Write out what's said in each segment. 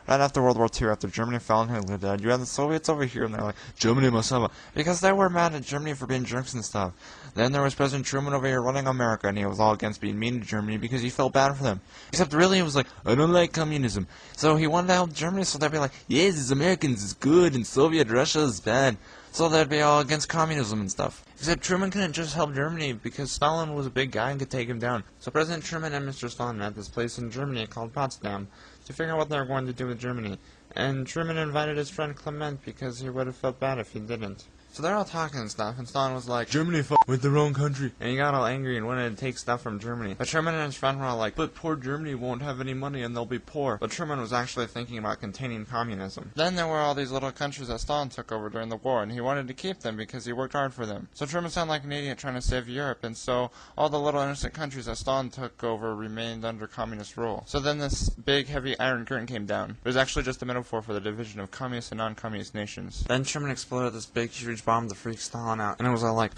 Right after World War II, after Germany fell and Hitler died, you had the Soviets over here, and they're like, Germany must have a... Because they were mad at Germany for being jerks and stuff. Then there was President Truman over here running America, and he was all against being mean to Germany because he felt bad for them. Except really, he was like, I don't like communism. So he wanted to help Germany, so they'd be like, yes, it's Americans is good, and Soviet Russia is bad. So they'd be all against communism and stuff. Except Truman couldn't just help Germany because Stalin was a big guy and could take him down. So President Truman and Mr. Stalin met at this place in Germany called Potsdam to figure out what they were going to do with Germany. And Truman invited his friend Clement because he would have felt bad if he didn't. So they're all talking and stuff, and Stalin was like, Germany with their own country. And he got all angry and wanted to take stuff from Germany. But Truman and his friend were all like, but poor Germany won't have any money and they'll be poor. But Truman was actually thinking about containing communism. Then there were all these little countries that Stalin took over during the war, and he wanted to keep them because he worked hard for them. So Truman sounded like an idiot trying to save Europe, and so all the little innocent countries that Stalin took over remained under communist rule. So then this big, heavy iron curtain came down. It was actually just a metaphor for the division of communist and non-communist nations. Then Truman exploded this big, huge bomb to freak Stalin out, and it was all like,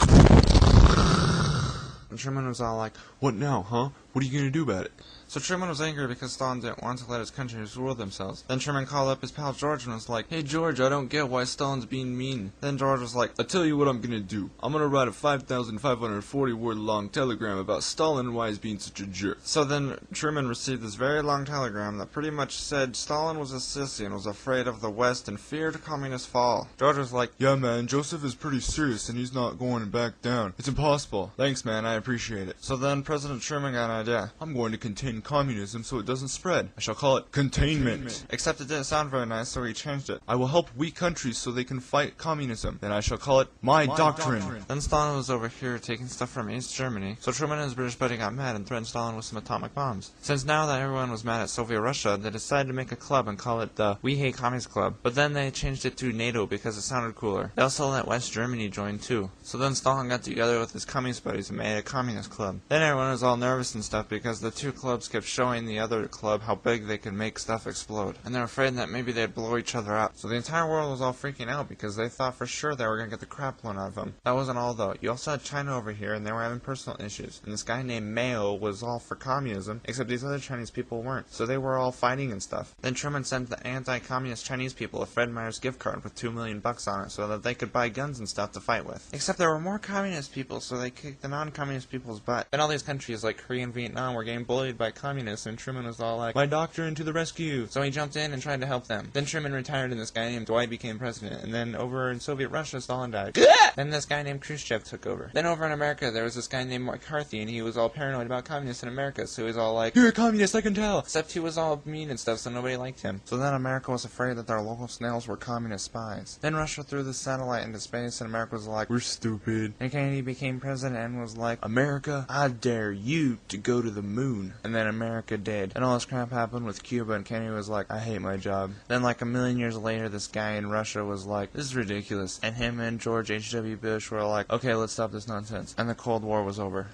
and Truman was all like, what now, huh? What are you gonna do about it? So Truman was angry because Stalin didn't want to let his countries rule themselves. Then Truman called up his pal George and was like, hey George, I don't get why Stalin's being mean. Then George was like, I'll tell you what I'm gonna do. I'm gonna write a 5,540 word long telegram about Stalin and why he's being such a jerk. So then Truman received this very long telegram that pretty much said Stalin was a sissy and was afraid of the West and feared communist fall. George was like, yeah man, Joseph is pretty serious and he's not going back down. It's impossible. Thanks man, I appreciate it. So then President Truman got an idea. I'm going to contain communism so it doesn't spread. I shall call it containment. Except it didn't sound very nice, so he changed it. I will help weak countries so they can fight communism. Then I shall call it my doctrine. Then Stalin was over here taking stuff from East Germany, so Truman and his British buddy got mad and threatened Stalin with some atomic bombs. Since now that everyone was mad at Soviet Russia, they decided to make a club and call it the We Hate Communist Club. But then they changed it to NATO because it sounded cooler. They also let West Germany join too. So then Stalin got together with his communist buddies and made a communist club. Then everyone was all nervous and stuff because the two clubs kept showing the other club how big they could make stuff explode. And they were afraid that maybe they'd blow each other up. So the entire world was all freaking out because they thought for sure they were going to get the crap blown out of them. That wasn't all though. You also had China over here and they were having personal issues. And this guy named Mao was all for communism, except these other Chinese people weren't. So they were all fighting and stuff. Then Truman sent the anti-communist Chinese people a Fred Meyer's gift card with $2 million on it so that they could buy guns and stuff to fight with. Except there were more communist people, so they kicked the non-communist people's butt. Then all these countries like Korea and Vietnam were getting bullied by communists, and Truman was all like, my doctrine to the rescue! So he jumped in and tried to help them. Then Truman retired and this guy named Dwight became president, and then over in Soviet Russia, Stalin died. Then this guy named Khrushchev took over. Then over in America, there was this guy named McCarthy, and he was all paranoid about communists in America, so he was all like, you're a communist, I can tell! Except he was all mean and stuff, so nobody liked him. So then America was afraid that their local snails were communist spies. Then Russia threw this satellite into space, and America was like, we're stupid. And Kennedy became president and was like, America, I dare you to go to the moon. And then America did. And all this crap happened with Cuba, and Kennedy was like, I hate my job. Then like a million years later, this guy in Russia was like, this is ridiculous. And him and George H.W. Bush were like, okay, let's stop this nonsense. And the Cold War was over.